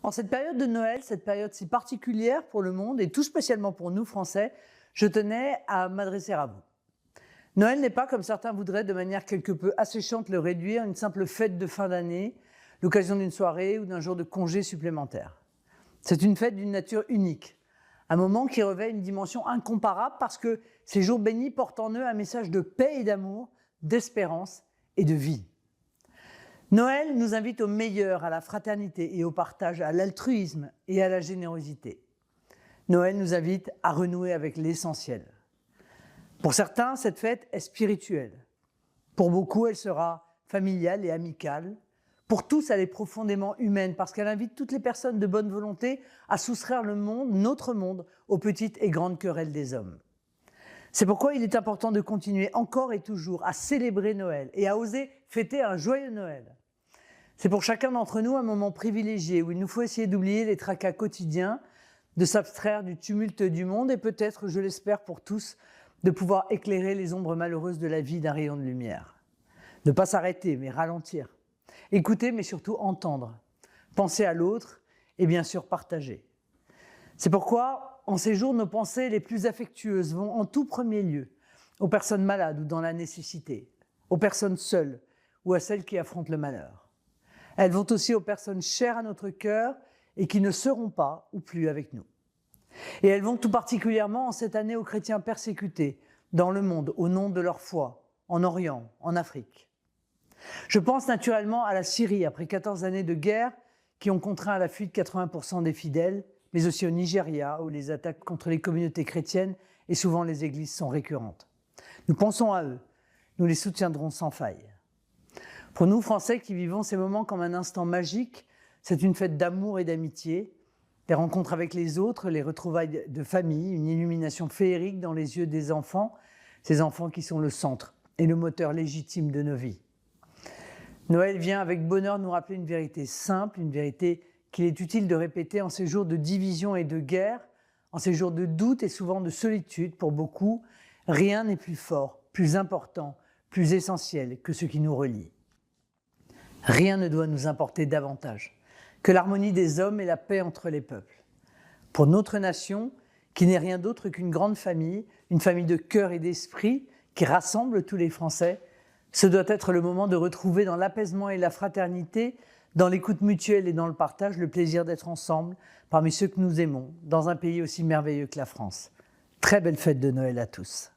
En cette période de Noël, cette période si particulière pour le monde et tout spécialement pour nous Français, je tenais à m'adresser à vous. Noël n'est pas, comme certains voudraient de manière quelque peu asséchante le réduire, une simple fête de fin d'année, l'occasion d'une soirée ou d'un jour de congé supplémentaire. C'est une fête d'une nature unique, un moment qui revêt une dimension incomparable parce que ces jours bénis portent en eux un message de paix et d'amour, d'espérance et de vie. Noël nous invite au meilleur, à la fraternité et au partage, à l'altruisme et à la générosité. Noël nous invite à renouer avec l'essentiel. Pour certains, cette fête est spirituelle. Pour beaucoup, elle sera familiale et amicale. Pour tous, elle est profondément humaine parce qu'elle invite toutes les personnes de bonne volonté à soustraire le monde, notre monde, aux petites et grandes querelles des hommes. C'est pourquoi il est important de continuer encore et toujours à célébrer Noël et à oser fêter un joyeux Noël. C'est pour chacun d'entre nous un moment privilégié où il nous faut essayer d'oublier les tracas quotidiens, de s'abstraire du tumulte du monde et peut-être, je l'espère pour tous, de pouvoir éclairer les ombres malheureuses de la vie d'un rayon de lumière. Ne pas s'arrêter, mais ralentir. Écouter, mais surtout entendre. Penser à l'autre et bien sûr partager. C'est pourquoi, en ces jours, nos pensées les plus affectueuses vont en tout premier lieu aux personnes malades ou dans la nécessité, aux personnes seules ou à celles qui affrontent le malheur. Elles vont aussi aux personnes chères à notre cœur et qui ne seront pas ou plus avec nous. Et elles vont tout particulièrement en cette année aux chrétiens persécutés dans le monde au nom de leur foi, en Orient, en Afrique. Je pense naturellement à la Syrie après 14 années de guerre qui ont contraint à la fuite 80% des fidèles, mais aussi au Nigeria où les attaques contre les communautés chrétiennes et souvent les églises sont récurrentes. Nous pensons à eux, nous les soutiendrons sans faille. Pour nous Français qui vivons ces moments comme un instant magique, c'est une fête d'amour et d'amitié, des rencontres avec les autres, les retrouvailles de famille, une illumination féerique dans les yeux des enfants, ces enfants qui sont le centre et le moteur légitime de nos vies. Noël vient avec bonheur nous rappeler une vérité simple, une vérité qu'il est utile de répéter en ces jours de division et de guerre, en ces jours de doute et souvent de solitude pour beaucoup. Rien n'est plus fort, plus important, plus essentiel que ce qui nous relie. Rien ne doit nous importer davantage que l'harmonie des hommes et la paix entre les peuples. Pour notre nation, qui n'est rien d'autre qu'une grande famille, une famille de cœur et d'esprit qui rassemble tous les Français, ce doit être le moment de retrouver dans l'apaisement et la fraternité, dans l'écoute mutuelle et dans le partage, le plaisir d'être ensemble parmi ceux que nous aimons, dans un pays aussi merveilleux que la France. Très belle fête de Noël à tous.